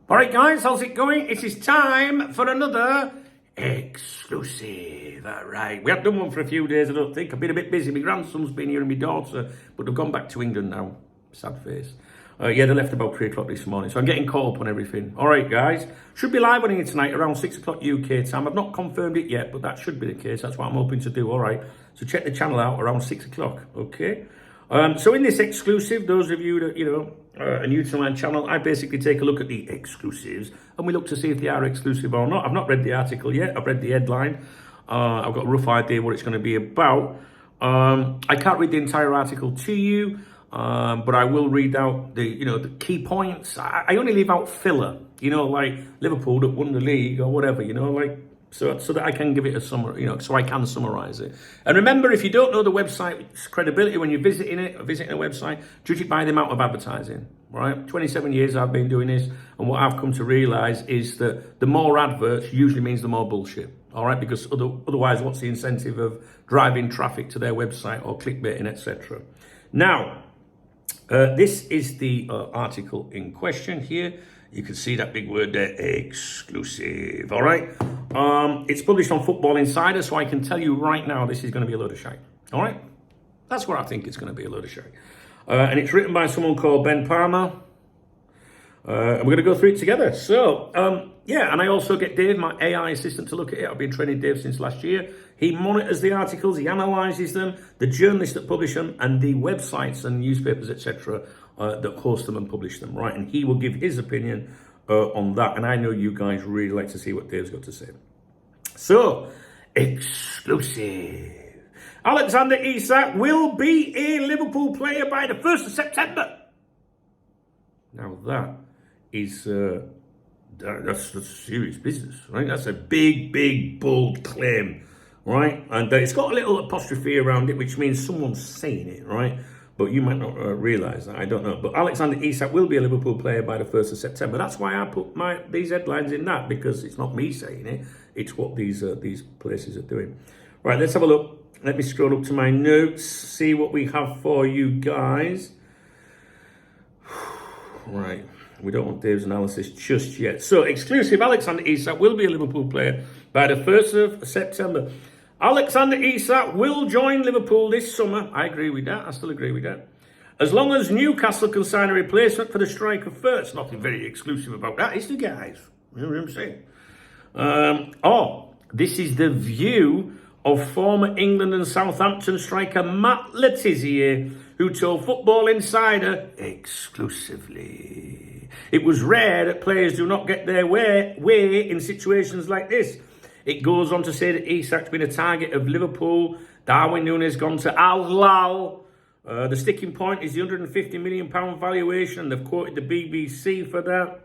All right, guys, how's it going? It is time for another exclusive. All right, we haven't done one for a few days, I don't think. I've been a bit busy. My grandson's been here and my daughter, but they've gone back to England now. Sad face. Yeah, they left about 3 o'clock this morning, so I'm getting caught up on everything. All right, guys, should be live on here tonight around 6 o'clock UK time. I've not confirmed it yet, but that should be the case. That's what I'm hoping to do. All right, so check the channel out around 6 o'clock, okay? So in this exclusive, those of you that, are new to my channel, I basically take a look at the exclusives and we look to see if they are exclusive or not. I've not read the article yet. I've read the headline. I've got a rough idea what it's going to be about. I can't read the entire article to you, but I will read out the key points. I only leave out filler, like Liverpool that won the league or whatever, so that I can give it a summary, so I can summarize it. And remember, if you don't know the website's credibility when you're visiting a website, judge it by the amount of advertising, right? 27 years I've been doing this, and what I've come to realize is that the more adverts usually means the more bullshit, all right? Because otherwise, what's the incentive of driving traffic to their website or clickbaiting, etc.? Now, this is the article in question here. You can see that big word there, exclusive, all right? It's published on Football Insider, so I can tell you right now this is going to be a load of shite, all right? That's what I think it's going to be, a load of shite. And it's written by someone called Ben Palmer. And we're going to go through it together. So, and I also get Dave, my AI assistant, to look at it. I've been training Dave since last year. He monitors the articles, he analyses them, the journalists that publish them, and the websites and newspapers, etc., that host them and publish them, right? And he will give his opinion on that. And I know you guys really like to see what Dave's got to say. So, exclusive. Alexander Isak will be a Liverpool player by the 1st of September. Now that is, that's serious business, right? That's a big, bold claim, right? And it's got a little apostrophe around it, which means someone's saying it, right? But you might not realise that, I don't know. But Alexander Isak will be a Liverpool player by the 1st of September. That's why I put these headlines in that, because it's not me saying it, it's what these places are doing. Right, let's have a look. Let me scroll up to my notes, see what we have for you guys. Right, we don't want Dave's analysis just yet. So, exclusive, Alexander Isak will be a Liverpool player by the 1st of September. Alexander Isak will join Liverpool this summer. I agree with that. I still agree with that. As long as Newcastle can sign a replacement for the striker first. Nothing very exclusive about that, is there, guys? You know what I'm saying? This is the view of former England and Southampton striker Matt Le Tissier, who told Football Insider exclusively, it was rare that players do not get their way in situations like this. It goes on to say that Isak's been a target of Liverpool. Darwin Núñez gone to Al Hilal. The sticking point is the £150 million valuation. They've quoted the BBC for that.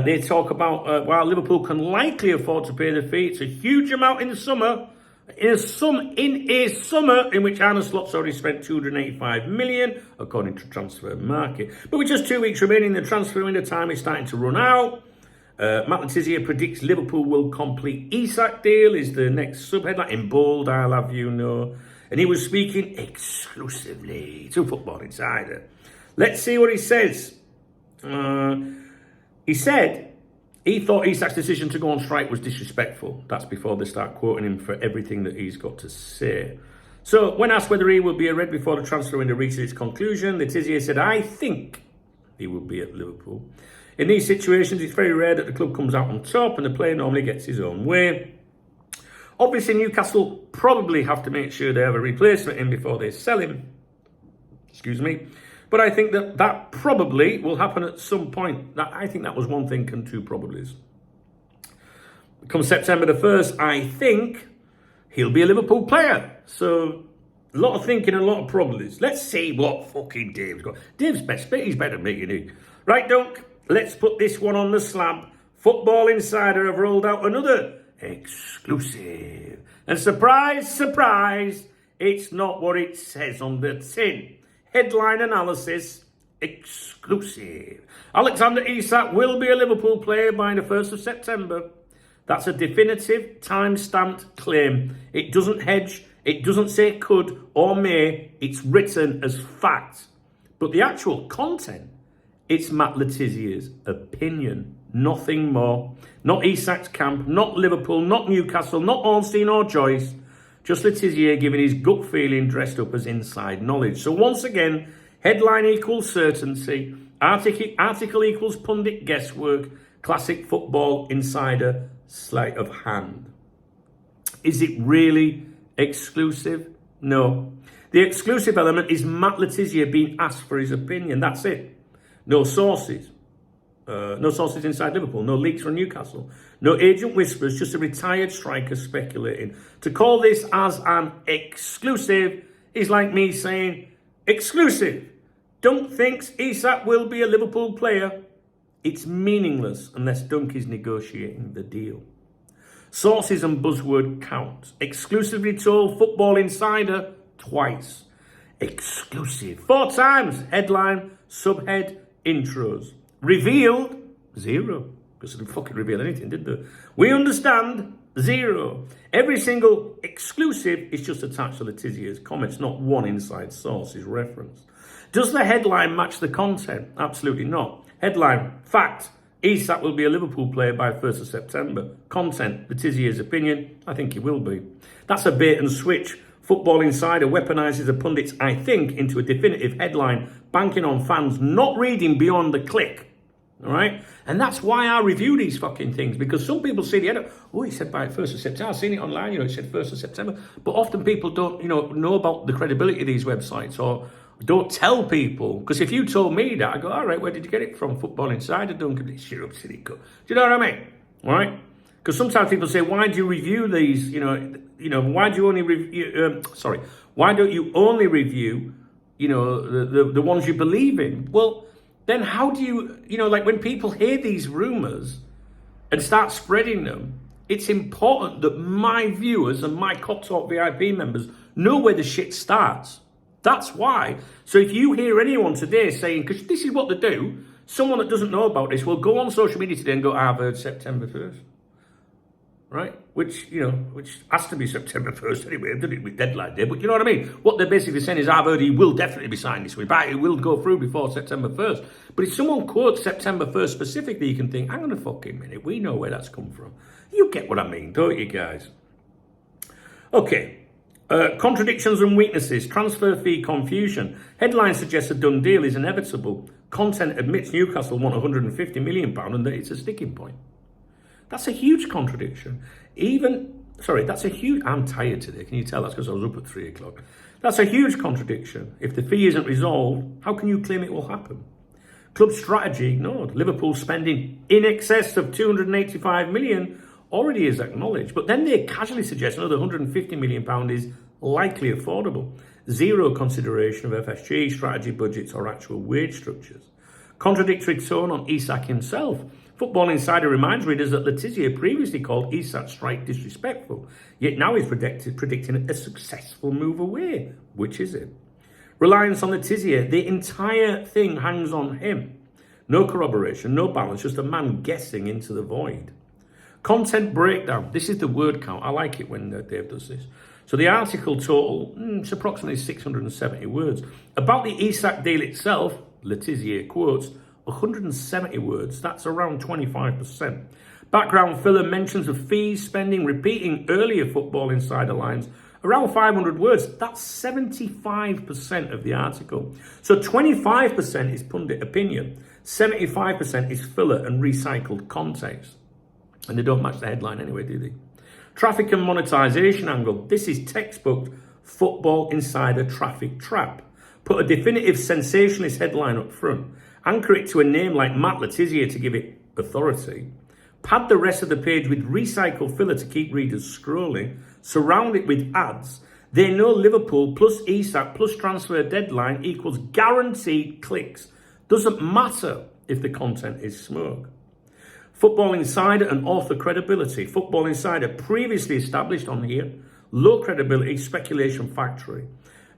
They talk about while Liverpool can likely afford to pay the fee, it's a huge amount in the summer. In a summer in which Arne Slot's already spent £285 million, according to Transfer Market. But with just 2 weeks remaining, the transfer window time is starting to run out. Matt Le Tissier predicts Liverpool will complete Isak deal, is the next subheadline. In bold, I'll have you know. And he was speaking exclusively to Football Insider. Let's see what he says. He said he thought Isak's decision to go on strike was disrespectful. That's before they start quoting him for everything that he's got to say. So when asked whether he will be a Red before the transfer window reaches its conclusion, Le Tissier said, I think he will be at Liverpool. In these situations, it's very rare that the club comes out on top and the player normally gets his own way. Obviously, Newcastle probably have to make sure they have a replacement in before they sell him. Excuse me. But I think that probably will happen at some point. I think that was one thing and two probablys. Come September the 1st, I think he'll be a Liverpool player. So, a lot of thinking and a lot of probablys. Let's see what fucking Dave's got. Dave's best bit, he's better than me, isn't he? Right, Dunk? Let's put this one on the slab. Football Insider have rolled out another exclusive. And surprise, surprise, it's not what it says on the tin. Headline analysis, exclusive. Alexander Isak will be a Liverpool player by the 1st of September. That's a definitive, time-stamped claim. It doesn't hedge, it doesn't say could or may, it's written as fact. But the actual content It's Matt Letizier's opinion. Nothing more. Not Isak's camp, not Liverpool, not Newcastle, not Ornstein or Joyce. Just Letizier giving his gut feeling dressed up as inside knowledge. So once again, headline equals certainty, article equals pundit guesswork, classic football insider sleight of hand. Is it really exclusive? No. The exclusive element is Matt Letizier being asked for his opinion. That's it. No sources. No sources inside Liverpool. No leaks from Newcastle. No agent whispers. Just a retired striker speculating. To call this as an exclusive is like me saying, exclusive. Dunk thinks Isak will be a Liverpool player. It's meaningless unless Dunk is negotiating the deal. Sources and buzzword count. Exclusively told Football Insider twice. Exclusive 4 times. Headline, subhead, intros. Revealed 0. Because they didn't fucking reveal anything, did they? We understand 0. Every single exclusive is just attached to Letizier's comments, not one inside source is referenced. Does the headline match the content? Absolutely not. Headline, fact, Isak will be a Liverpool player by 1st of September. Content, Letizier's opinion, I think he will be. That's a bait and switch. Football Insider weaponises the pundits, I think, into a definitive headline, banking on fans not reading beyond the click. All right? And that's why I review these fucking things, because some people see the header, oh, he said by 1st of September. I've seen it online, it said 1st of September. But often people don't, know about the credibility of these websites or don't tell people. Because if you told me that, I go, all right, where did you get it from? Football Insider, Duncan, shut up, silly cunt. Do you know what I mean? All right? Because sometimes people say, why do you review these, why do you only review, why don't you only review, the ones you believe in? Well, then how do you, like when people hear these rumours and start spreading them, it's important that my viewers and my Cop Talk VIP members know where the shit starts. That's why. So if you hear anyone today saying, because this is what they do, someone that doesn't know about this will go on social media today and go, I've heard September 1st. Right? Which has to be September 1st anyway, did it with deadline day, but you know what I mean? What they're basically saying is, I've heard he will definitely be signed this week, but it will go through before September 1st. But if someone quotes September 1st specifically, you can think, hang on a fucking minute, we know where that's come from. You get what I mean, don't you guys? Okay. Contradictions and weaknesses, transfer fee confusion. Headline suggests a done deal is inevitable. Content admits Newcastle want £150 million and that it's a sticking point. That's a huge contradiction. I'm tired today. Can you tell? That's because I was up at 3 o'clock. That's a huge contradiction. If the fee isn't resolved, how can you claim it will happen? Club strategy ignored. Liverpool spending in excess of £285 million already is acknowledged. But then they casually suggest another £150 million is likely affordable. 0 consideration of FSG, strategy budgets or actual wage structures. Contradictory tone on Isak himself. Football Insider reminds readers that Letizier previously called Isak's strike disrespectful, yet now he's predicting a successful move away. Which is it? Reliance on Letizier, the entire thing hangs on him. No corroboration, no balance, just a man guessing into the void. Content breakdown. This is the word count. I like it when Dave does this. So the article total, it's approximately 670 words. About the Isak deal itself, Letizier quotes, 170 words, that's around 25%. Background filler mentions of fees, spending, repeating earlier Football Insider lines, around 500 words, that's 75% of the article. So 25% is pundit opinion, 75% is filler and recycled context. And they don't match the headline anyway, do they? Traffic and monetization angle, this is textbook Football Insider traffic trap. Put a definitive sensationalist headline up front. Anchor it to a name like Matt Letizier to give it authority. Pad the rest of the page with recycled filler to keep readers scrolling. Surround it with ads. They know Liverpool plus Isak plus transfer deadline equals guaranteed clicks. Doesn't matter if the content is smoke. Football Insider and author credibility. Football Insider previously established on here. Low credibility speculation factory.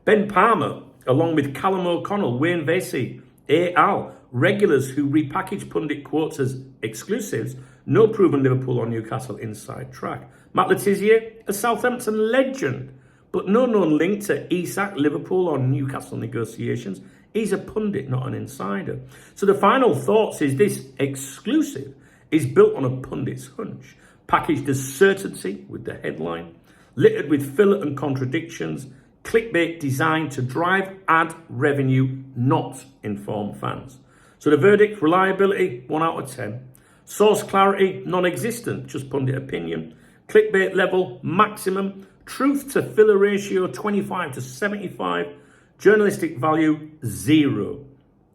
Ben Palmer, along with Callum O'Connell, Wayne Vesey, A.L., regulars who repackage pundit quotes as exclusives, no proven Liverpool or Newcastle inside track. Matt Letizier, a Southampton legend, but no known link to Isak, Liverpool or Newcastle negotiations. He's a pundit, not an insider. So the final thoughts is this exclusive is built on a pundit's hunch, packaged as certainty with the headline, littered with filler and contradictions, clickbait designed to drive ad revenue, not inform fans. So the verdict, reliability, 1 out of 10. Source clarity, non-existent, just pundit opinion. Clickbait level, maximum. Truth to filler ratio, 25 to 75. Journalistic value, 0.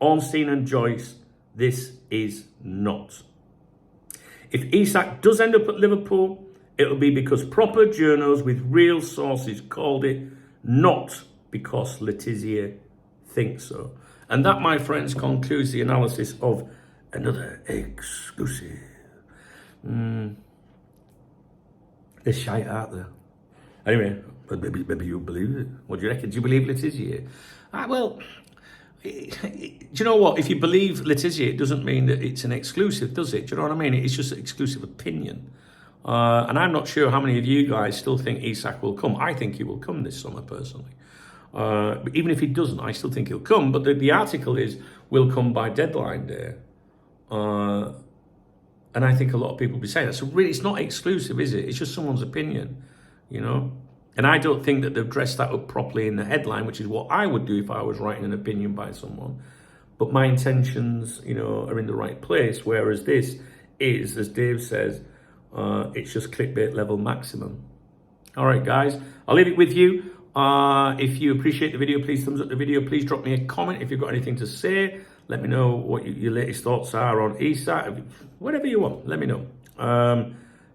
Ornstein and Joyce, this is not. If Isak does end up at Liverpool, it'll be because proper journos with real sources called it, not because Letizia thinks so. And that, my friends, concludes the analysis of another exclusive. There's shite out there. Anyway, maybe you'll believe it. What do you reckon? Do you believe Letizia? Well, do you know what? If you believe Letizia, it doesn't mean that it's an exclusive, does it? Do you know what I mean? It's just an exclusive opinion. And I'm not sure how many of you guys still think Isak will come. I think he will come this summer, personally. But even if he doesn't, I still think he'll come. But the article is, will come by deadline day. And I think a lot of people will be saying that. So really, it's not exclusive, is it? It's just someone's opinion, you know? And I don't think that they've dressed that up properly in the headline, which is what I would do if I was writing an opinion by someone. But my intentions, you know, are in the right place. Whereas this is, as Dave says, it's just clickbait level maximum. All right, guys, I'll leave it with you. If you appreciate the video, please thumbs up the video. Please drop me a comment if you've got anything to say. Let me know what your latest thoughts are on Isak. Whatever you want, let me know.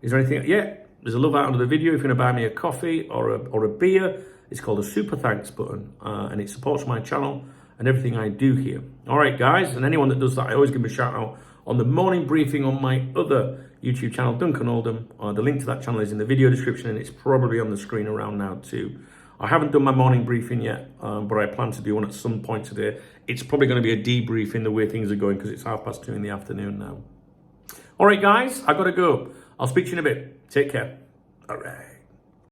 Is there anything? Yeah, there's a love out under the video. If you're going to buy me a coffee or a beer, it's called a super thanks button. And it supports my channel and everything I do here. All right, guys. And anyone that does that, I always give them a shout out on the morning briefing on my other YouTube channel, Duncan Oldham. The link to that channel is in the video description and it's probably on the screen around now too. I haven't done my morning briefing yet, but I plan to do one at some point today. It's probably going to be a debriefing the way things are going because it's 2:30 in the afternoon now. All right, guys, I got to go. I'll speak to you in a bit. Take care. All right.